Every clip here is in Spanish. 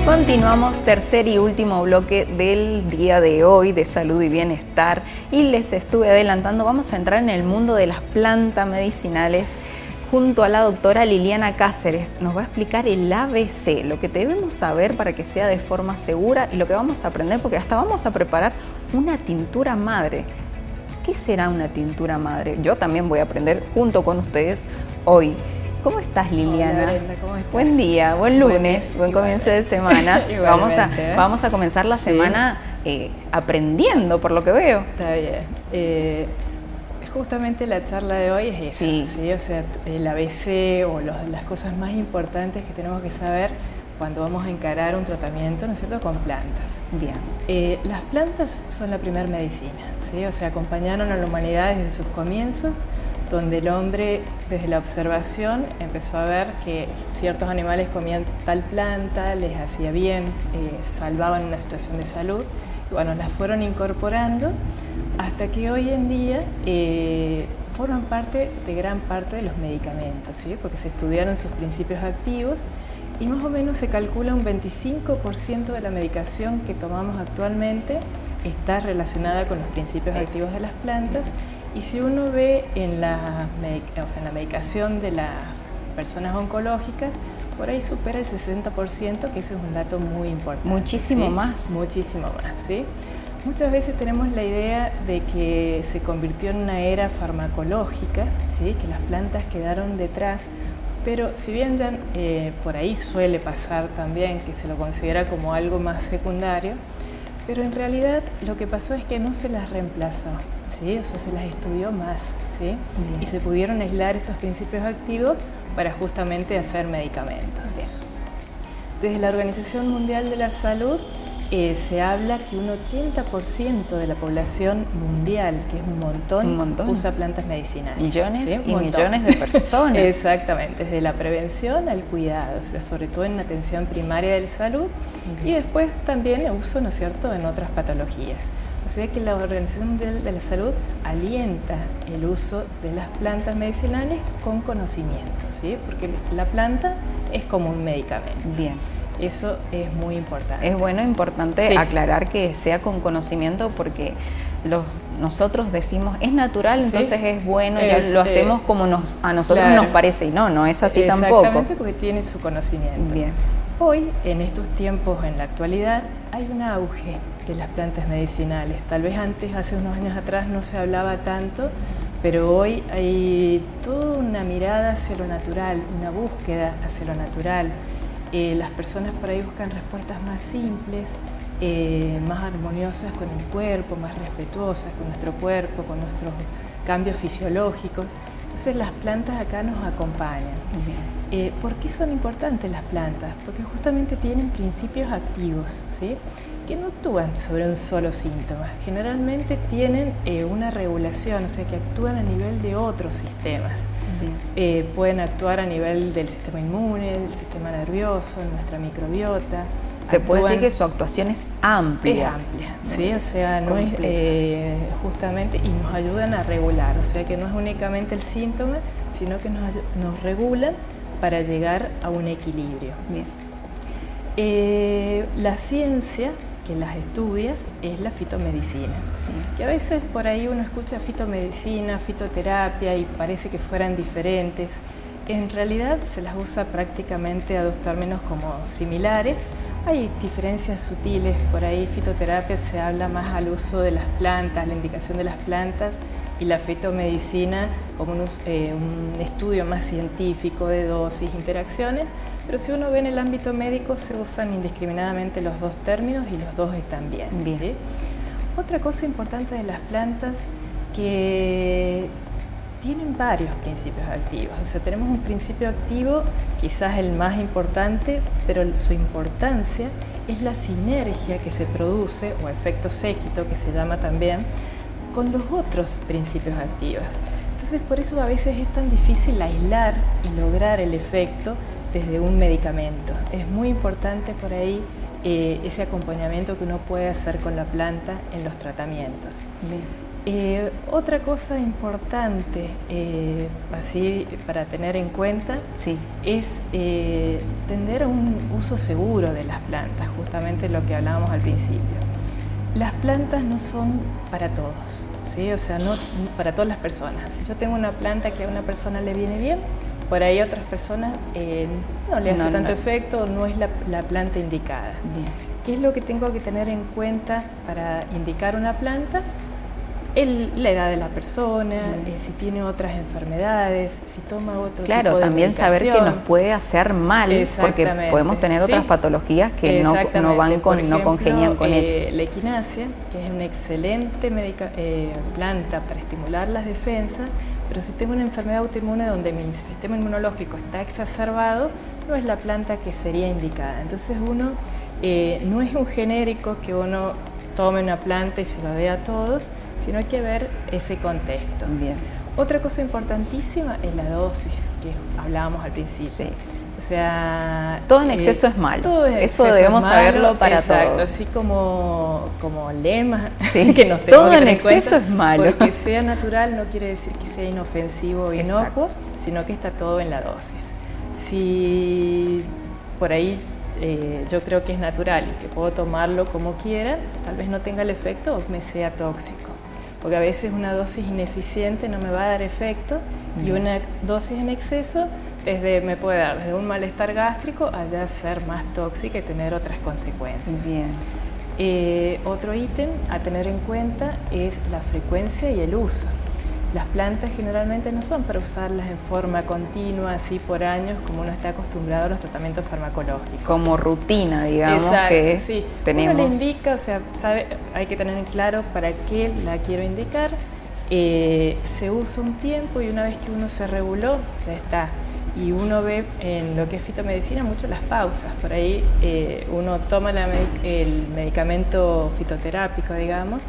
Continuamos, tercer y último bloque del día de hoy de salud y bienestar, y les estuve adelantando, vamos a entrar en el mundo de las plantas medicinales junto a la doctora Liliana Cáceres. Nos va a explicar el ABC, lo que debemos saber para que sea de forma segura y lo que vamos a aprender, porque hasta vamos a preparar una tintura madre. ¿Qué será una tintura madre? Yo también voy a aprender junto con ustedes hoy. ¿Cómo estás, Liliana? Hola, Brenda, ¿cómo estás? Buen día, buen lunes, buen comienzo de semana. Vamos a comenzar la semana aprendiendo, por lo que veo. Está bien. Justamente la charla de hoy es esa, ¿sí? O sea, el ABC o las cosas más importantes que tenemos que saber cuando vamos a encarar un tratamiento, ¿no es cierto?, con plantas. Bien. Las plantas son la primera medicina, ¿sí? O sea, acompañaron a la humanidad desde sus comienzos, donde el hombre, desde la observación, empezó a ver que ciertos animales comían tal planta, les hacía bien, salvaban una situación de salud. Y bueno, las fueron incorporando hasta que hoy en día forman parte de gran parte de los medicamentos, ¿sí? Porque se estudiaron sus principios activos y más o menos se calcula un 25% de la medicación que tomamos actualmente está relacionada con los principios activos de las plantas. Y si uno ve en la medicación de las personas oncológicas, por ahí supera el 60%, que ese es un dato muy importante. Muchísimo, ¿sí? Muchísimo más, ¿sí? Muchas veces tenemos la idea de que se convirtió en una era farmacológica, ¿sí? Que las plantas quedaron detrás, pero si bien ya por ahí suele pasar también que se lo considera como algo más secundario, pero en realidad lo que pasó es que no se las reemplazó, ¿sí? O sea, se las estudió más, ¿sí? Y se pudieron aislar esos principios activos para justamente hacer medicamentos. Bien. Desde la Organización Mundial de la Salud se habla que un 80% de la población mundial, que es un montón, usa plantas medicinales. Millones, ¿sí? Y millones de personas. Exactamente, desde la prevención al cuidado, o sea, sobre todo en la atención primaria de salud y después también el uso, ¿no es cierto?, en otras patologías. O sea que la Organización Mundial de la Salud alienta el uso de las plantas medicinales con conocimiento, ¿sí? Porque la planta es como un medicamento. Bien. Eso es muy importante. Es importante aclarar que sea con conocimiento, porque nosotros decimos es natural, entonces es bueno, ya lo hacemos como a nosotros nos parece, y no es así tampoco. Exactamente, porque tiene su conocimiento. Bien. Hoy, en estos tiempos, en la actualidad, hay un auge de las plantas medicinales. Tal vez antes, hace unos años atrás, no se hablaba tanto, pero hoy hay toda una mirada hacia lo natural, una búsqueda hacia lo natural. Las personas por ahí buscan respuestas más simples, más armoniosas con el cuerpo, más respetuosas con nuestro cuerpo, con nuestros cambios fisiológicos. Entonces las plantas acá nos acompañan. ¿Por qué son importantes las plantas? Porque justamente tienen principios activos, ¿sí?, que no actúan sobre un solo síntoma. Generalmente tienen una regulación, o sea que actúan a nivel de otros sistemas. Pueden actuar a nivel del sistema inmune, del sistema nervioso, nuestra microbiota. Se puede decir que su actuación es amplia. Es amplia, ¿sí? O sea, no es justamente, y nos ayudan a regular, o sea que no es únicamente el síntoma, sino que nos regulan para llegar a un equilibrio. Bien. La ciencia que las estudias es la fitomedicina, que a veces por ahí uno escucha fitomedicina, fitoterapia y parece que fueran diferentes. En realidad se las usa prácticamente a dos términos como similares. Hay diferencias sutiles, por ahí fitoterapia se habla más al uso de las plantas, la indicación de las plantas, y la fitomedicina como un estudio más científico de dosis, interacciones, pero si uno ve en el ámbito médico se usan indiscriminadamente los dos términos y los dos están bien. ¿Sí? Otra cosa importante de las plantas que tienen varios principios activos, o sea, tenemos un principio activo, quizás el más importante, pero su importancia es la sinergia que se produce, o efecto séquito que se llama también, con los otros principios activos. Entonces por eso a veces es tan difícil aislar y lograr el efecto desde un medicamento. Es muy importante por ahí ese acompañamiento que uno puede hacer con la planta en los tratamientos. Otra cosa importante, así para tener en cuenta, es tender a un uso seguro de las plantas, justamente lo que hablábamos al principio. Las plantas no son para todos, ¿sí? O sea, no para todas las personas. Si yo tengo una planta que a una persona le viene bien, por ahí a otras personas no le hace tanto efecto, no es la planta indicada. ¿Qué es lo que tengo que tener en cuenta para indicar una planta? La edad de la persona, si tiene otras enfermedades, si toma otro tipo de medicación. También saber que nos puede hacer mal, porque podemos tener otras patologías que no van con, ejemplo, no congenian con ella. La equinacia, que es una excelente planta para estimular las defensas, pero si tengo una enfermedad autoinmune donde mi sistema inmunológico está exacerbado, no es la planta que sería indicada. Entonces uno no es un genérico que uno tome una planta y se lo dé a todos, sino hay que ver ese contexto. Otra cosa importantísima es la dosis, que hablábamos al principio. O sea, todo en exceso es malo. Todo en Eso exceso debemos es malo, saberlo para todos. Así como lema que nos tenemos todo que en tener exceso en cuenta, es malo. Porque sea natural no quiere decir que sea inofensivo o inocuo, sino que está todo en la dosis. Si por ahí yo creo que es natural y que puedo tomarlo como quiera, tal vez no tenga el efecto o me sea tóxico. Porque a veces una dosis ineficiente no me va a dar efecto y una dosis en exceso me puede dar desde un malestar gástrico a ya ser más tóxica y tener otras consecuencias. Otro ítem a tener en cuenta es la frecuencia y el uso. Las plantas generalmente no son para usarlas en forma continua, así por años, como uno está acostumbrado a los tratamientos farmacológicos. Como rutina, digamos. Exacto, que tenemos. Uno le indica, o sea, hay que tener en claro para qué la quiero indicar. Se usa un tiempo y una vez que uno se reguló, ya está. Y uno ve en lo que es fitomedicina mucho las pausas. Por ahí uno toma el medicamento fitoterápico, digamos,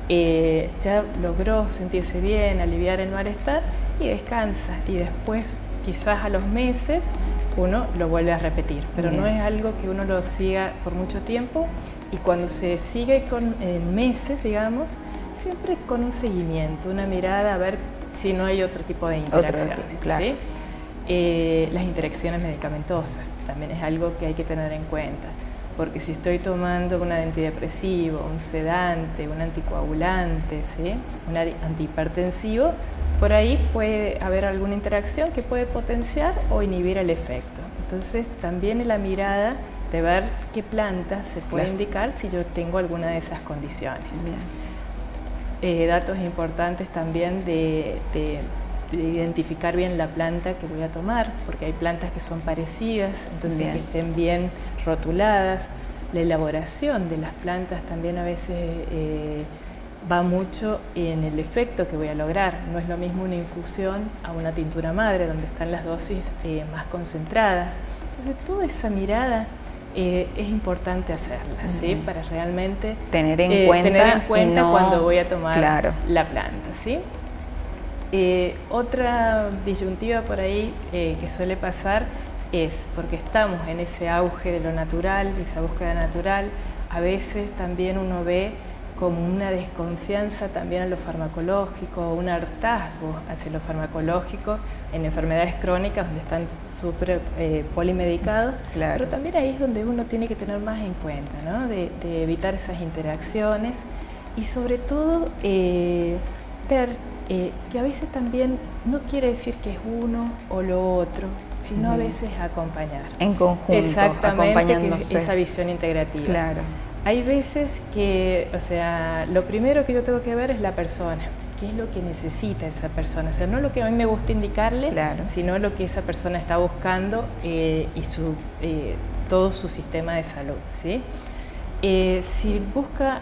ya logró sentirse bien, aliviar el malestar y descansa. Y después, quizás a los meses, uno lo vuelve a repetir. Pero no es algo que uno lo siga por mucho tiempo. Y cuando se sigue con meses, digamos, siempre con un seguimiento, una mirada a ver si no hay otro tipo de interacciones. ¿Sí? Las interacciones medicamentosas también es algo que hay que tener en cuenta, porque si estoy tomando un antidepresivo, un sedante, un anticoagulante, un antihipertensivo, por ahí puede haber alguna interacción que puede potenciar o inhibir el efecto. Entonces también en la mirada de ver qué planta se puede indicar si yo tengo alguna de esas condiciones. Datos importantes también de identificar bien la planta que voy a tomar, porque hay plantas que son parecidas, entonces que estén bien rotuladas. La elaboración de las plantas también a veces va mucho en el efecto que voy a lograr. No es lo mismo una infusión a una tintura madre, donde están las dosis más concentradas. Entonces toda esa mirada es importante hacerla, ¿sí? Para realmente tener en cuenta cuando voy a tomar la planta, ¿sí? Otra disyuntiva por ahí que suele pasar es, porque estamos en ese auge de lo natural, de esa búsqueda natural, a veces también uno ve como una desconfianza también a lo farmacológico, un hartazgo hacia lo farmacológico en enfermedades crónicas donde están súper polimedicados, pero también ahí es donde uno tiene que tener más en cuenta, ¿no? de evitar esas interacciones y sobre todo ver que a veces también no quiere decir que es uno o lo otro, sino a veces acompañar. En conjunto, acompañándose. Que esa visión integrativa. Claro. Hay veces que, o sea, lo primero que yo tengo que ver es la persona, qué es lo que necesita esa persona, o sea, no lo que a mí me gusta indicarle, sino lo que esa persona está buscando y todo su sistema de salud, ¿sí? Si busca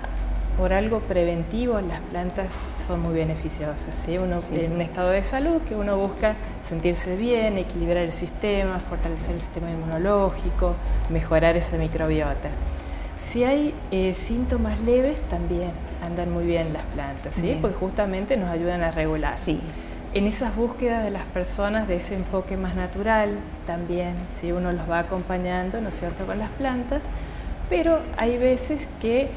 por algo preventivo, las plantas son muy beneficiosas, ¿sí? En un estado de salud que uno busca sentirse bien, equilibrar el sistema, fortalecer el sistema inmunológico, mejorar esa microbiota. Si hay síntomas leves, también andan muy bien las plantas, ¿sí? Porque justamente nos ayudan a regular. en esas búsquedas de las personas de ese enfoque más natural también, si uno los va acompañando, ¿no es cierto?, con las plantas, pero hay veces que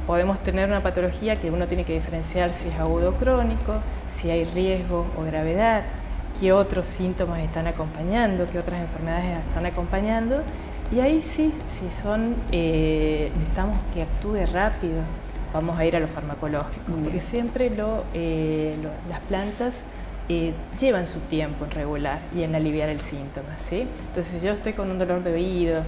podemos tener una patología que uno tiene que diferenciar si es agudo o crónico, si hay riesgo o gravedad, qué otros síntomas están acompañando, qué otras enfermedades están acompañando, y ahí sí, si son, necesitamos que actúe rápido, vamos a ir a lo farmacológico, porque siempre las plantas llevan su tiempo en regular y en aliviar el síntoma, ¿sí? Entonces, si yo estoy con un dolor de oído,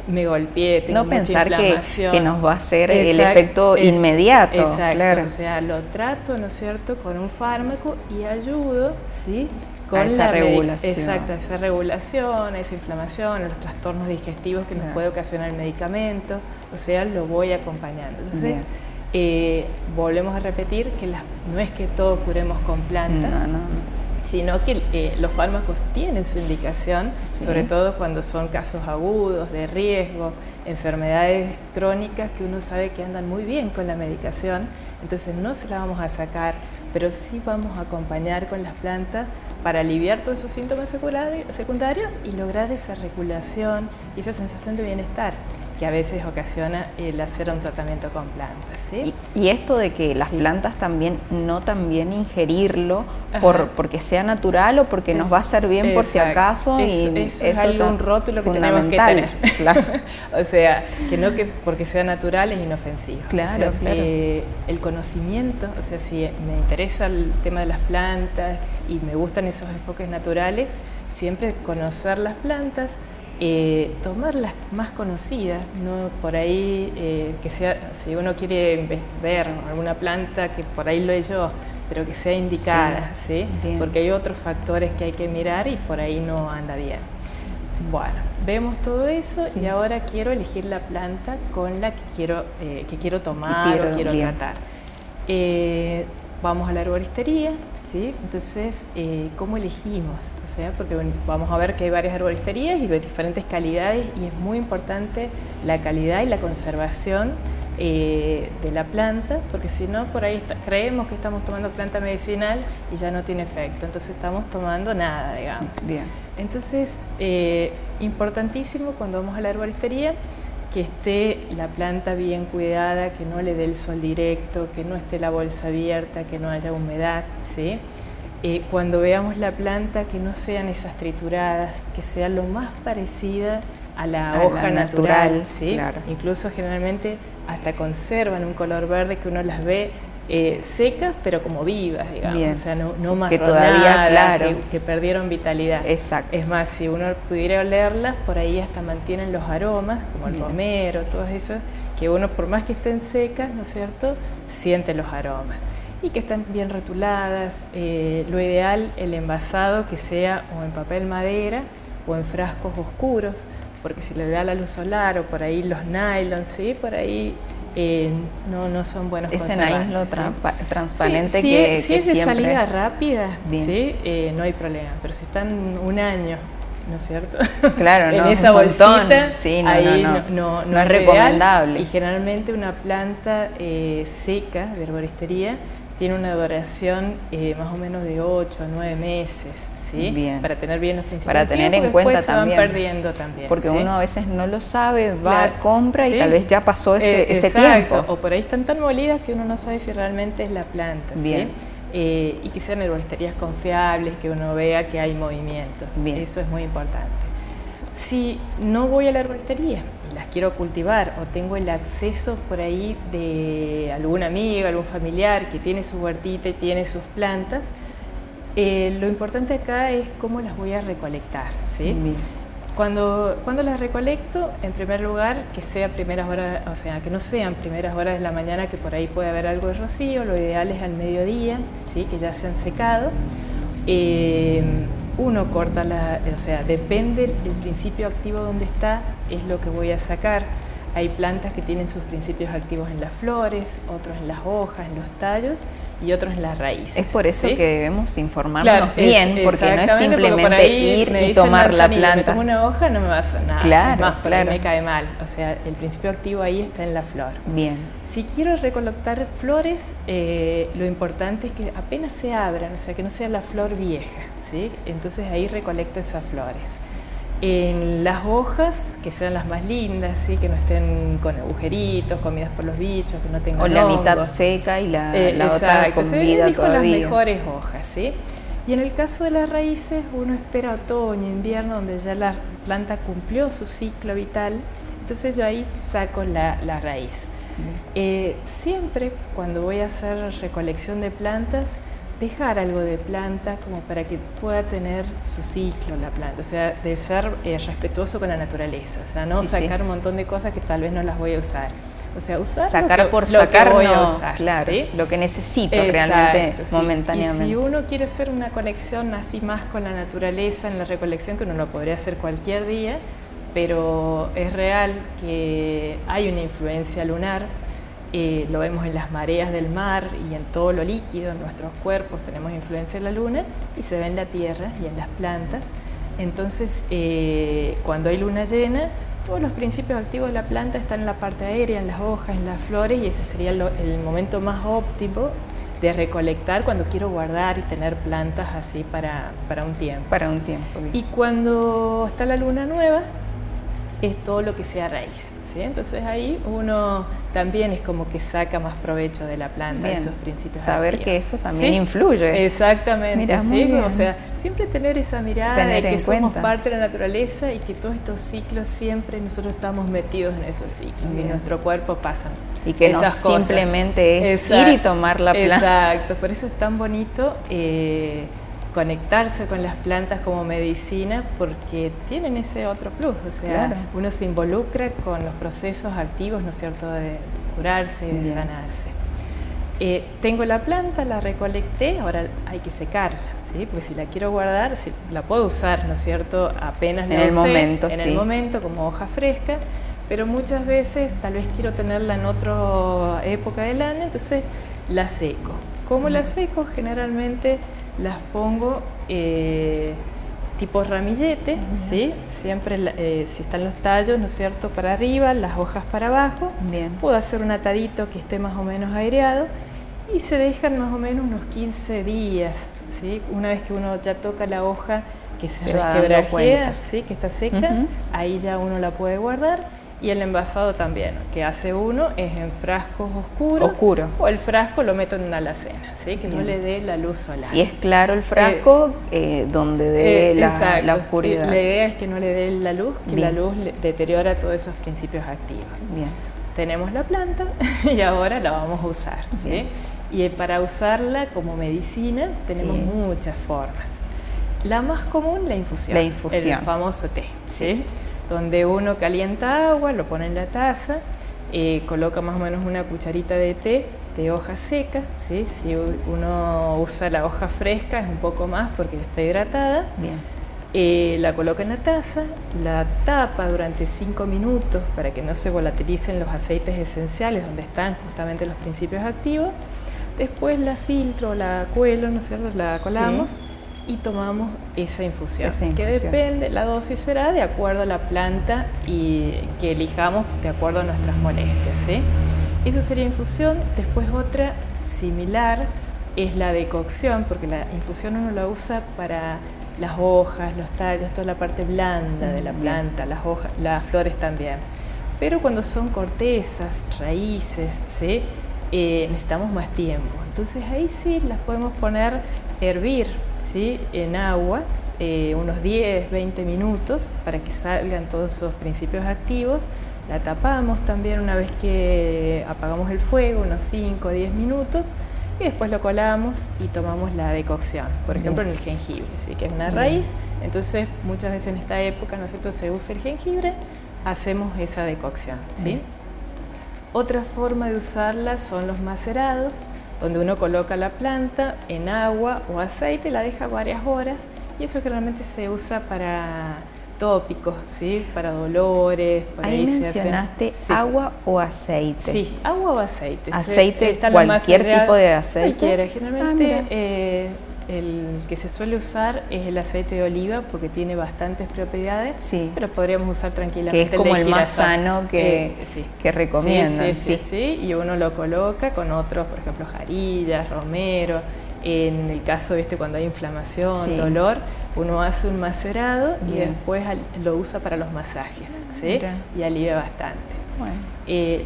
me golpeé, tengo no mucha pensar inflamación, que nos va a hacer el efecto inmediato. Exacto, claro. O sea, lo trato, ¿no es cierto?, con un fármaco y ayudo, ¿sí?, con esa regulación. Exacto, a esa regulación, a esa inflamación, a los trastornos digestivos que nos puede ocasionar el medicamento, o sea, lo voy acompañando. Entonces, volvemos a repetir que no es que todo curemos con plantas, sino que los fármacos tienen su indicación, sobre todo cuando son casos agudos, de riesgo, enfermedades crónicas que uno sabe que andan muy bien con la medicación, entonces no se la vamos a sacar, pero sí vamos a acompañar con las plantas para aliviar todos esos síntomas secundarios y lograr esa regulación y esa sensación de bienestar que a veces ocasiona el hacer un tratamiento con plantas, ¿sí? Y esto de que las plantas también ingerirlo porque sea natural o porque nos va a hacer bien por si acaso, y eso es un rótulo que tenemos que tener. Claro. O sea, que no que porque sea natural es inofensivo. Claro, o sea, claro. El conocimiento, o sea, si me interesa el tema de las plantas y me gustan esos enfoques naturales, siempre conocer las plantas, tomar las más conocidas, no por ahí que sea, si uno quiere ver alguna planta que por ahí lo he yo, pero que sea indicada, ¿sí? Porque hay otros factores que hay que mirar y por ahí no anda bien. Bueno, vemos todo eso y ahora quiero elegir la planta con la que quiero tomar o quiero tratar. Vamos a la herboristería, ¿sí? Entonces, ¿cómo elegimos? O sea, porque vamos a ver que hay varias herboristerías y de diferentes calidades y es muy importante la calidad y la conservación de la planta, porque si no, por ahí creemos que estamos tomando planta medicinal y ya no tiene efecto, entonces estamos tomando nada, digamos. Bien. Entonces, importantísimo cuando vamos a la herboristería que esté la planta bien cuidada, que no le dé el sol directo, que no esté la bolsa abierta, que no haya humedad, ¿sí? Cuando veamos la planta, que no sean esas trituradas, que sea lo más parecida a la hoja natural, ¿sí? Claro. Incluso generalmente hasta conservan un color verde que uno las ve secas, pero como vivas, digamos. Bien. O sea, no marronadas, que todavía, claro, que perdieron vitalidad. Exacto. Es más, si uno pudiera olerlas, por ahí hasta mantienen los aromas, como el romero, todas esas, que uno, por más que estén secas, ¿no es cierto?, siente los aromas. Y que están bien rotuladas, lo ideal, el envasado que sea o en papel madera o en frascos oscuros, porque si le da la luz solar o por ahí los nylon, ¿sí?, por ahí no son buenos conservantes. Ese nylon transparente si que es de siempre... salida rápida, ¿sí? No hay problema, pero si están un año, ¿no es cierto?, claro, en esa bolsita, sí, ahí no es recomendable. Y generalmente una planta seca de herboristería tiene una duración más o menos de 8 a 9 meses, ¿sí? Bien. Para tener bien los principios. Para tener en cuenta también. Se van perdiendo también. Porque ¿sí? uno a veces no lo sabe, va, compra y tal vez ya pasó ese exacto. tiempo. O por ahí están tan molidas que uno no sabe si realmente es la planta. Bien. ¿sí? Y que sean herboristerías confiables, que uno vea que hay movimiento. Bien. Eso es muy importante. Si no voy a la herboristería y las quiero cultivar o tengo el acceso por ahí de algún amigo, algún familiar que tiene su huertita y tiene sus plantas, lo importante acá es cómo las voy a recolectar, ¿sí? Bien. Cuando las recolecto, en primer lugar, que sea primeras horas, o sea, que no sean primeras horas de la mañana, que por ahí puede haber algo de rocío, lo ideal es al mediodía, ¿sí?, que ya se han secado. Uno corta o sea, depende del principio activo donde está, es lo que voy a sacar. Hay plantas que tienen sus principios activos en las flores, otros en las hojas, en los tallos y otros en las raíces. Es por eso ¿sí? que debemos informarnos bien, porque no es porque simplemente ir y tomar la planta. Me tomo una hoja, no me va a hacer nada. Claro, es más, claro. me cae mal. O sea, el principio activo ahí está en la flor. Bien. Si quiero recolectar flores, lo importante es que apenas se abran, o sea, que no sea la flor vieja, ¿sí? Entonces ahí recolecto esas flores. En las hojas, que sean las más lindas, ¿sí? Que no estén con agujeritos, comidas por los bichos, que no tengan o la hongos. mitad seca y la otra Exacto, con vida todavía. Las mejores hojas, ¿sí? Y en el caso de las raíces, uno espera otoño, invierno, donde ya la planta cumplió su ciclo vital, entonces yo ahí saco la raíz. Siempre cuando voy a hacer recolección de plantas, dejar algo de planta como para que pueda tener su ciclo la planta, o sea, de ser respetuoso con la naturaleza, o sea, no sacar un montón de cosas que tal vez no las voy a usar. O sea, usar sacar por lo sacar que voy a no, usar, claro, ¿sí? Lo que necesito Exacto, realmente sí. momentáneamente. Y si uno quiere hacer una conexión así más con la naturaleza en la recolección, que uno lo podría hacer cualquier día, pero es real que hay una influencia lunar. Lo vemos en las mareas del mar y en todo lo líquido, en nuestros cuerpos tenemos influencia de la luna y se ve en la tierra y en las plantas. Entonces, cuando hay luna llena, todos los principios activos de la planta están en la parte aérea, en las hojas, en las flores, y ese sería el momento más óptimo de recolectar cuando quiero guardar y tener plantas así para un tiempo. Para un tiempo. Bien. Y cuando está la luna nueva, es todo lo que sea raíz, ¿sí? Entonces ahí uno también es como que saca más provecho de la planta, de esos principios saber activos. que eso también influye. Exactamente. Mira, ¿sí? Muy bien. O sea, siempre tener esa mirada tener de que somos cuenta. parte de la naturaleza y que todos estos ciclos siempre nosotros estamos metidos en esos ciclos y en nuestro cuerpo pasan y que no esas cosas. Simplemente es ir y tomar la planta. Exacto, por eso es tan bonito conectarse con las plantas como medicina, porque tienen ese otro plus, o sea, uno se involucra con los procesos activos, ¿no es cierto?, de curarse y de sanarse. Tengo la planta, la recolecté, ahora hay que secarla, ¿sí? Porque si la quiero guardar, la puedo usar, ¿no es cierto?, apenas la usé, en el momento como hoja fresca, pero muchas veces tal vez quiero tenerla en otra época del año, entonces la seco. ¿Cómo la seco? Generalmente las pongo tipo ramillete, ¿sí? Siempre si están los tallos, ¿no es cierto?, para arriba, las hojas para abajo. Bien. Puedo hacer un atadito que esté más o menos aireado y se dejan más o menos unos 15 días, ¿sí? Una vez que uno ya toca la hoja que se resquebrajea, ¿sí?, que está seca, ahí ya uno la puede guardar. Y el envasado también, que hace uno es en frascos oscuros. O el frasco lo meto en una alacena, ¿sí? Que no le dé la luz solar. Si es claro el frasco, donde dé la oscuridad. La idea es que no le dé la luz, que la luz deteriora todos esos principios activos. Bien. Tenemos la planta y ahora la vamos a usar, ¿sí? Y para usarla como medicina tenemos muchas formas. La más común, la infusión. El famoso té, ¿sí? Donde uno calienta agua, lo pone en la taza, coloca más o menos una cucharita de té de hoja seca, ¿sí? Si uno usa la hoja fresca es un poco más porque está hidratada. Bien. La coloca en la taza, la tapa durante 5 minutos para que no se volatilicen los aceites esenciales donde están justamente los principios activos. Después la filtro, la cuelo, ¿no es cierto?, la colamos. Y tomamos esa infusión, que depende, la dosis será de acuerdo a la planta y que elijamos de acuerdo a nuestras molestias, ¿sí? Eso sería infusión. Después otra similar es la decocción, porque la infusión uno la usa para las hojas, los tallos, toda la parte blanda de la planta, las hojas, las flores también. Pero cuando son cortezas, raíces, ¿sí?, necesitamos más tiempo. Entonces ahí sí las podemos poner hervir, ¿sí?, en agua unos 10-20 minutos para que salgan todos esos principios activos. La tapamos también una vez que apagamos el fuego, unos 5-10 minutos, y después lo colamos y tomamos la decocción, por ejemplo en el jengibre, ¿sí?, que es una raíz. Entonces muchas veces en esta época nosotros se usa el jengibre, hacemos esa decocción, ¿sí? Otra forma de usarla son los macerados, donde uno coloca la planta en agua o aceite, la deja varias horas, y eso generalmente se usa para tópicos, ¿sí? Para dolores. Por ahí mencionaste agua o aceite. Sí, agua o aceite. Aceite, cualquier tipo de aceite. Cualquiera. Generalmente el que se suele usar es el aceite de oliva porque tiene bastantes propiedades, pero podríamos usar tranquilamente que es como el más girasol. sano que recomiendan. Sí, y uno lo coloca con otros, por ejemplo, jarillas, romero. En el caso cuando hay inflamación, dolor, uno hace un macerado y después lo usa para los masajes, ¿sí? Y alivia bastante. Bueno.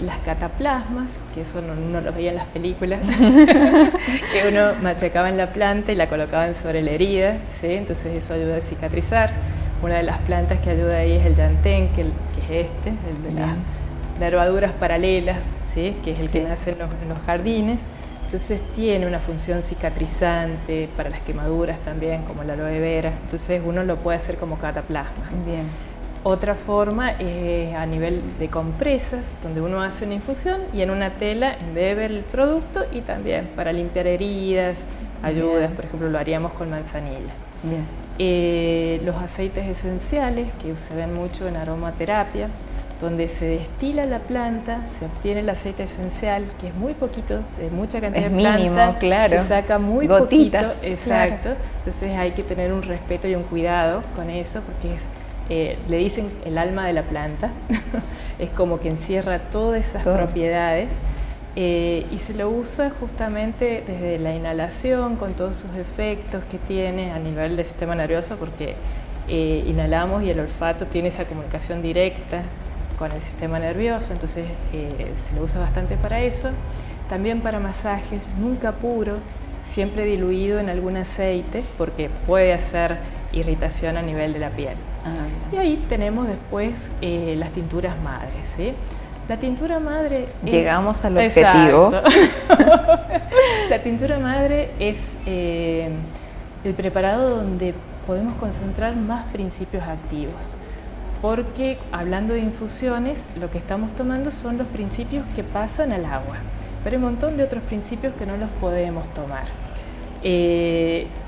Las cataplasmas, que eso no lo veía en las películas, que uno machacaba en la planta y la colocaban sobre la herida, ¿sí? Entonces eso ayuda a cicatrizar. Una de las plantas que ayuda ahí es el llantén, que es el de las nervaduras paralelas, ¿sí? Que es el que nace en los jardines. Entonces tiene una función cicatrizante para las quemaduras también, como la aloe vera. Entonces uno lo puede hacer como cataplasma. Bien. Otra forma es a nivel de compresas, donde uno hace una infusión y en una tela embebe el producto y también para limpiar heridas, ayudas, por ejemplo lo haríamos con manzanilla. Bien. Los aceites esenciales, que se ven mucho en aromaterapia, donde se destila la planta, se obtiene el aceite esencial, que es muy poquito, de mucha cantidad de planta, mínimo, claro. Se saca muy gotitas, poquito, exacto. Claro. Entonces hay que tener un respeto y un cuidado con eso, porque le dicen el alma de la planta, es como que encierra todas esas propiedades, y se lo usa justamente desde la inhalación, con todos sus efectos que tiene a nivel del sistema nervioso, porque inhalamos y el olfato tiene esa comunicación directa con el sistema nervioso, entonces se lo usa bastante para eso. También para masajes, nunca puro, siempre diluido en algún aceite, porque puede hacer irritación a nivel de la piel. Y ahí tenemos después las tinturas madres, ¿sí? La tintura madre llegamos al objetivo. La tintura madre es el preparado donde podemos concentrar más principios activos. Porque hablando de infusiones, lo que estamos tomando son los principios que pasan al agua, pero hay un montón de otros principios que no los podemos tomar.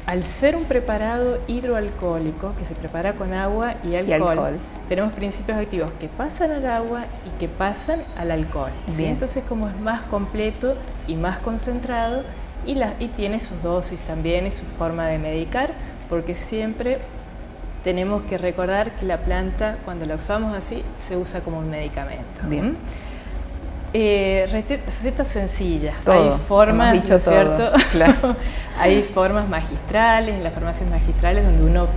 Al ser un preparado hidroalcohólico que se prepara con agua y alcohol, tenemos principios activos que pasan al agua y que pasan al alcohol, ¿sí? Entonces, como es más completo y más concentrado, y tiene sus dosis también y su forma de medicar, porque siempre tenemos que recordar que la planta, cuando la usamos así, se usa como un medicamento. Bien. Receta sencilla. Todo, hay formas, dicho ¿cierto? Todo, claro. Hay formas magistrales, en las farmacias magistrales, donde uno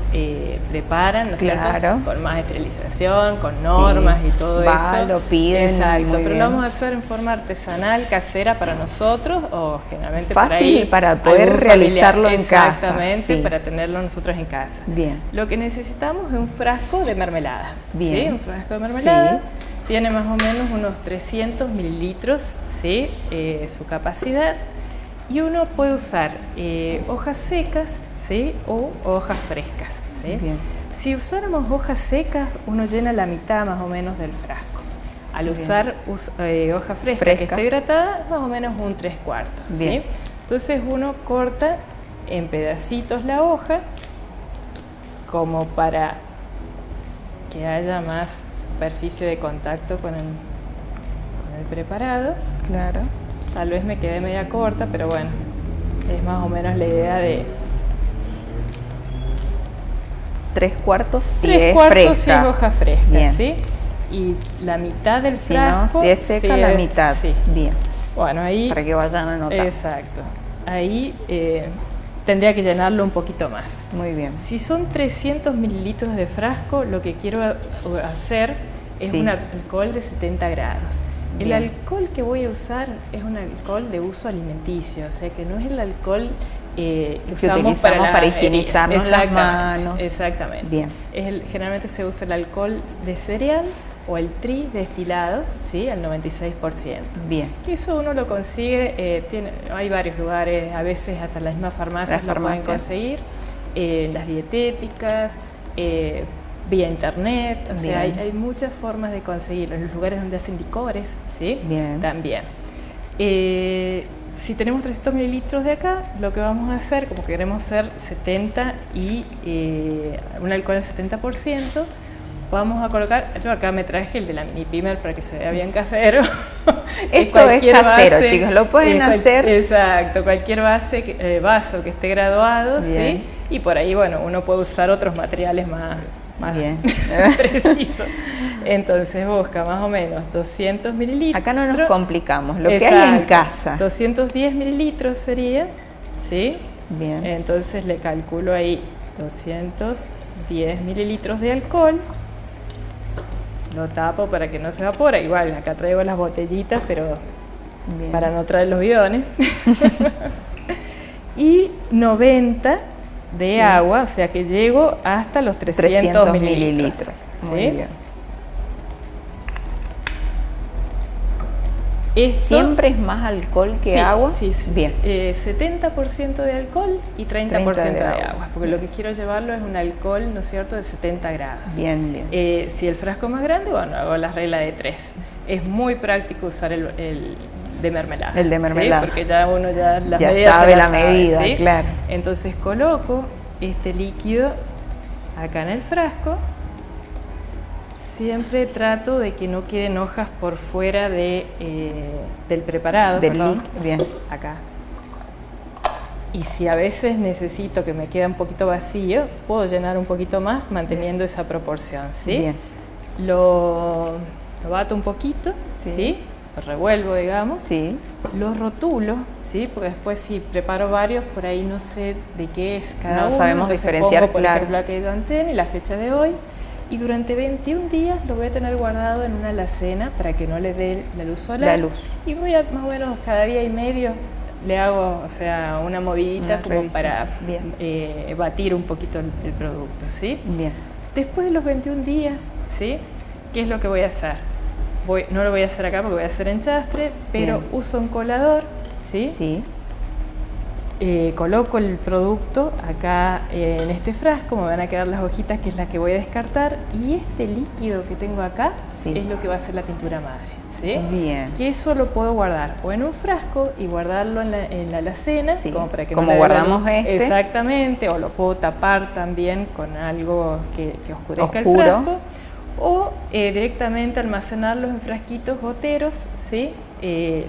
prepara, ¿no es cierto? Con más esterilización, con normas y todo eso. Lo piden. Exacto, pero lo vamos a hacer en forma artesanal, casera para nosotros, o generalmente fácil por ahí, para poder realizarlo en casa. Exactamente, para tenerlo nosotros en casa. Bien. Lo que necesitamos es un frasco de mermelada. Bien. ¿Sí? Un frasco de mermelada. Sí. Tiene más o menos unos 300 mililitros, ¿sí? Su capacidad, y uno puede usar hojas secas, ¿sí? O hojas frescas, ¿sí? Bien. Si usáramos hojas secas, uno llena la mitad más o menos del frasco. Al usar hoja fresca que está hidratada, más o menos un 3/4, ¿sí? Entonces uno corta en pedacitos la hoja, como para que haya más superficie de contacto con el preparado. Claro. Tal vez me quede media corta, pero bueno, es más o menos la idea de 3/4 si es fresca. Si es hoja fresca. Bien. ¿Sí? Y la mitad del frasco. Si es seca, la mitad. Sí. Bien. Bueno, ahí. Para que vayan a notar. Exacto. Ahí tendría que llenarlo un poquito más. Muy bien. Si son 300 mililitros de frasco, lo que quiero hacer es un alcohol de 70 grados. Bien. El alcohol que voy a usar es un alcohol de uso alimenticio, o sea que no es el alcohol que usamos para higienizarnos las manos. Exactamente. Bien. Generalmente se usa el alcohol de cereal o el tri destilado, ¿sí? Al 96%. Bien. Que eso uno lo consigue, hay varios lugares, a veces hasta las mismas farmacias lo pueden conseguir, las dietéticas, vía internet, o sea, hay muchas formas de conseguirlo, en los lugares donde hacen licores, ¿sí? Bien. También. Si tenemos 300 mililitros de acá, lo que vamos a hacer, como queremos hacer 70 y un alcohol al 70%, Vamos a colocar, yo acá me traje el de la mini pimer para que se vea bien casero. Esto es casero, chicos, lo pueden hacer. Exacto, cualquier vaso que esté graduado, bien. ¿sí? Y por ahí, bueno, uno puede usar otros materiales más bien. precisos. Entonces busca más o menos 200 mililitros. Acá no nos complicamos, lo que hay en casa. 210 mililitros sería, ¿sí? Bien. Entonces le calculo ahí 210 mililitros de alcohol. Lo tapo para que no se evapore. Igual, acá traigo las botellitas, pero bien, para no traer los bidones. Y 90 de sí, agua, o sea que llego hasta los 300 mililitros. Muy ¿sí? bien. Esto, ¿siempre es más alcohol que sí, agua? Sí, sí. Bien. 70% de alcohol y 30% de agua, porque bien, lo que quiero llevarlo es un alcohol, ¿no es cierto?, de 70 grados. Bien, bien. Si el frasco es más grande, bueno, hago la regla de 3. Es muy práctico usar el de mermelada. El de mermelada. ¿sí? Porque ya uno ya las ya medidas sabe la sabe, medida, ¿sí? claro. Entonces coloco este líquido acá en el frasco. Siempre trato de que no queden hojas por fuera del preparado. Bien. Acá. Y si a veces necesito que me quede un poquito vacío, puedo llenar un poquito más manteniendo esa proporción, ¿sí? Bien. Lo bato un poquito, ¿sí? Lo revuelvo, digamos. Sí. Lo rotulo, ¿sí? Porque después si preparo varios, por ahí no sé de qué es cada uno. No sabemos diferenciar, pongo, por claro. ejemplo, la que canté y la fecha de hoy. Y durante 21 días lo voy a tener guardado en una alacena para que no le dé la luz solar. La luz. Y voy a, más o menos cada día y medio, le hago, o sea, una movidita como para batir un poquito el producto, ¿sí? Bien. Después de los 21 días, ¿sí? ¿Qué es lo que voy a hacer? No lo voy a hacer acá porque voy a hacer enchastre, pero bien, uso un colador, ¿sí? Sí. Coloco el producto acá en este frasco, me van a quedar las hojitas, que es la que voy a descartar, y este líquido que tengo acá es lo que va a ser la tintura madre, ¿sí? Bien. Que eso lo puedo guardar o en un frasco y guardarlo en la alacena, como para que como no guardamos este. Exactamente, o lo puedo tapar también con algo que oscurezca el frasco, o directamente almacenarlos en frasquitos goteros, ¿sí?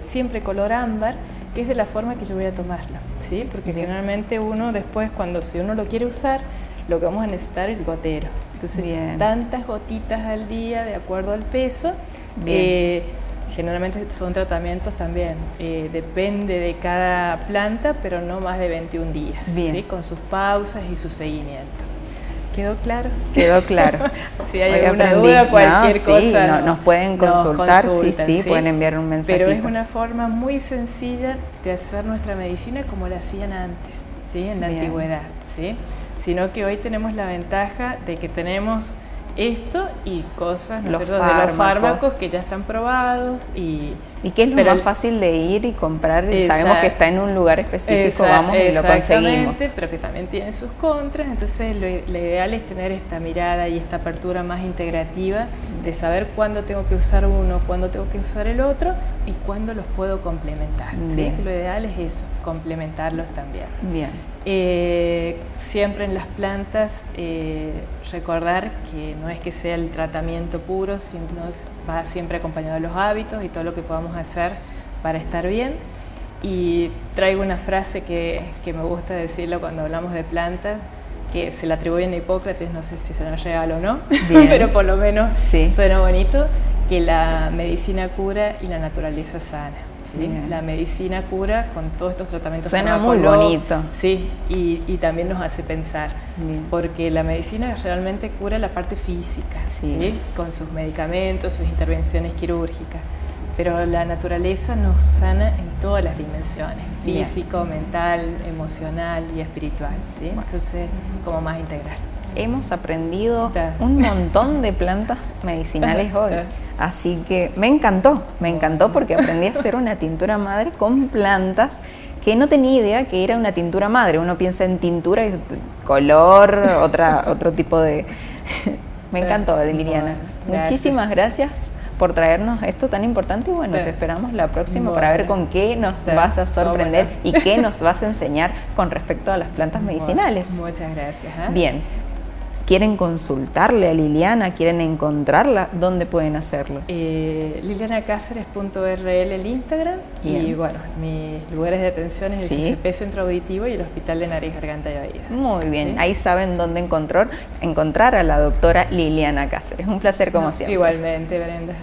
Siempre color ámbar, que es de la forma que yo voy a tomarlo, ¿sí? Porque generalmente uno después, si uno lo quiere usar, lo que vamos a necesitar es el gotero. Entonces, tantas gotitas al día de acuerdo al peso. Generalmente son tratamientos también, depende de cada planta, pero no más de 21 días, ¿sí? Con sus pausas y su seguimiento. ¿Quedó claro? Quedó claro. Si hay alguna duda, cualquier cosa. Nos pueden consultar, sí, pueden enviar un mensajito. Pero es una forma muy sencilla de hacer nuestra medicina como la hacían antes, ¿sí? En la antigüedad, ¿sí? Sino que hoy tenemos la ventaja de que tenemos esto y cosas, ¿no es cierto?, de los fármacos que ya están probados y que es lo más fácil de ir y comprar, y sabemos que está en un lugar específico, vamos y lo conseguimos. Pero que también tiene sus contras, entonces lo ideal es tener esta mirada y esta apertura más integrativa de saber cuándo tengo que usar uno, cuándo tengo que usar el otro y cuándo los puedo complementar, ¿sí? Lo ideal es eso, complementarlos también. Bien. Siempre en las plantas recordar que no es que sea el tratamiento puro, sino va siempre acompañado de los hábitos y todo lo que podamos hacer para estar bien. Y traigo una frase que me gusta decirlo cuando hablamos de plantas, que se la atribuyen a Hipócrates, no sé si se nos regala o no, pero por lo menos suena bonito, que la medicina cura y la naturaleza sana. ¿Sí? La medicina cura con todos estos tratamientos. Suena muy bonito. Sí, y también nos hace pensar, porque la medicina realmente cura la parte física, ¿sí? Con sus medicamentos, sus intervenciones quirúrgicas, pero la naturaleza nos sana en todas las dimensiones, físico, mental, emocional y espiritual, ¿sí? Entonces, como más integral. Hemos aprendido un montón de plantas medicinales hoy, así que me encantó porque aprendí a hacer una tintura madre con plantas que no tenía idea que era una tintura madre. Uno piensa en tintura y color, otro tipo de... Me encantó, Liliana. Muchísimas gracias por traernos esto tan importante y bueno, te esperamos la próxima para ver con qué nos vas a sorprender y qué nos vas a enseñar con respecto a las plantas medicinales. Muchas gracias. Bien. ¿Quieren consultarle a Liliana? ¿Quieren encontrarla? ¿Dónde pueden hacerlo? lilianacáceres.rl el Instagram. Bien. Y bueno, mis lugares de atención es el CCP Centro Auditivo y el Hospital de Nariz, Garganta y Oídos. Muy bien, ¿Sí? ahí saben dónde encontrar a la doctora Liliana Cáceres. Un placer como siempre. Igualmente, Brenda.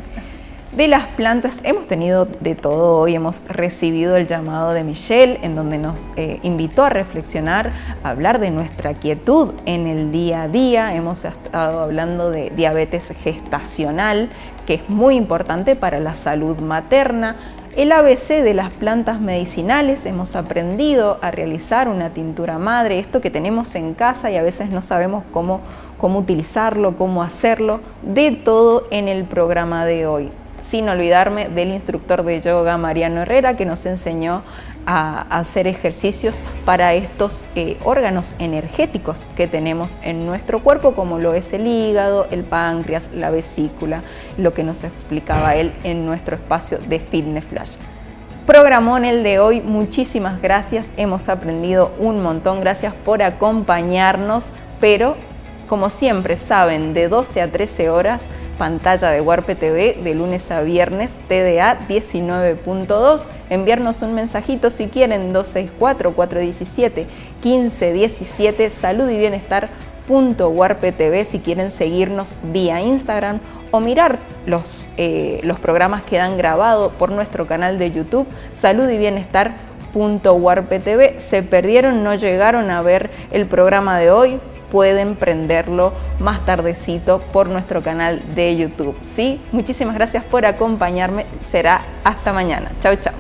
De las plantas hemos tenido de todo hoy, hemos recibido el llamado de Michelle en donde nos invitó a reflexionar, a hablar de nuestra quietud en el día a día. Hemos estado hablando de diabetes gestacional, que es muy importante para la salud materna. El ABC de las plantas medicinales, hemos aprendido a realizar una tintura madre, esto que tenemos en casa y a veces no sabemos cómo utilizarlo, cómo hacerlo, de todo en el programa de hoy. Sin olvidarme del instructor de yoga Mariano Herrera, que nos enseñó a hacer ejercicios para estos órganos energéticos que tenemos en nuestro cuerpo, como lo es el hígado, el páncreas, la vesícula, lo que nos explicaba él en nuestro espacio de Fitness Flash. Programón el de hoy, muchísimas gracias, hemos aprendido un montón, gracias por acompañarnos, pero como siempre saben, de 12 a 13 horas, pantalla de Huarpe TV, de lunes a viernes, TDA 19.2. Enviarnos un mensajito si quieren, 264-417-1517, salud y bienestar.huarpetv si quieren seguirnos vía Instagram o mirar los programas que dan grabado por nuestro canal de YouTube, salud y bienestar.huarpetv. Se perdieron, no llegaron a ver el programa de hoy, pueden prenderlo más tardecito por nuestro canal de YouTube. ¿Sí? Muchísimas gracias por acompañarme. Será hasta mañana. Chau, chau.